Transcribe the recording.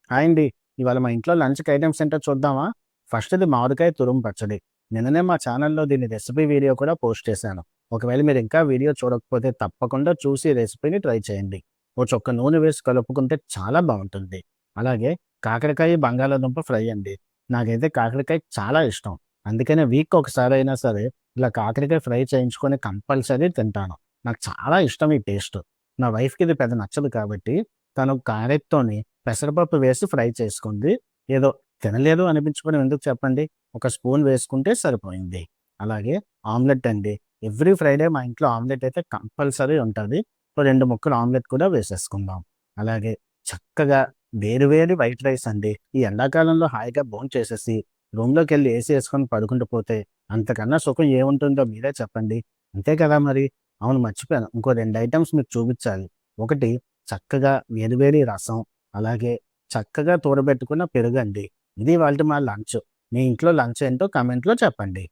Hi అండి. ఇవాళ మా ఇంట్లో లంచ్‌కి ఐటెమ్స్ ఏంటో చూద్దామా? ఫస్ట్‌ది మామిడికాయ తురుము పచ్చడి. నిన్ననే మా ఛానల్‌లో దీని రెసిపీ వీడియో కూడా పోస్ట్ చేశాను. ఒకవేళ మీరు ఇంకా వీడియో చూడకపోతే తప్పకుండా చూసి రెసిపీని ట్రై చేయండి. ఓ చుక్క నూనె వేసి కలుపుకుంటే చాలా బావుంటుంది. అలాగే కాకరకాయ, బంగాళాదుంప ఫ్రై అండి. నాకైతే కాకరకాయ చాలా ఇష్టం. అందుకనే వీక్‌కి ఒకసారైనా సరే ఇలా కాకరకాయ ఫ్రై చేయించుకొని కంపల్సరీ తింటాను. నాకు చాలా ఇష్టం ఈ టేస్ట్. నా వైఫ్‌కి ఇది పెద్ద నచ్చదు కాబట్టి తను క్యారెట్‌తోని పెసరపప్పు వేసి ఫ్రై చేసుకుంది. ఏదో తినలేదు అనిపించుకోవడం ఎందుకు చెప్పండి? ఒక స్పూన్ వేసుకుంటే సరిపోయింది. అలాగే ఆమ్లెట్ అండి. ఎవ్రీ ఫ్రైడే మా ఇంట్లో ఆమ్లెట్ అయితే కంపల్సరీ ఉంటది. ఓ 2 ముక్కలు ఆమ్లెట్ కూడా వేసేసుకుందాం. అలాగే చక్కగా వేడి వేడి వైట్ రైస్ అండి. ఈ ఎండాకాలంలో హాయిగా భోంచేసేసి రూమ్‌లోకెళ్ళి ఏసీ యేసుకొని పడుకుంటూ పోతే అంతకన్నా సుఖం ఏముంటుందో మీరే చెప్పండి. అంతే కదా మరి! అవును మర్చిపోయాను. ఇంకో 2 ఐటెమ్స్ మీకు చూపించాలి. ఒకటి చక్కగా వేడి వేడి రసం, అలాగే చక్కగా తోడబెట్టుకున్న పెరుగండి. ఇది ఇవాల్టి మా లంచ్. మీ ఇంట్లో లంచ్ ఏంటో కామెంట్‌లో చెప్పండి.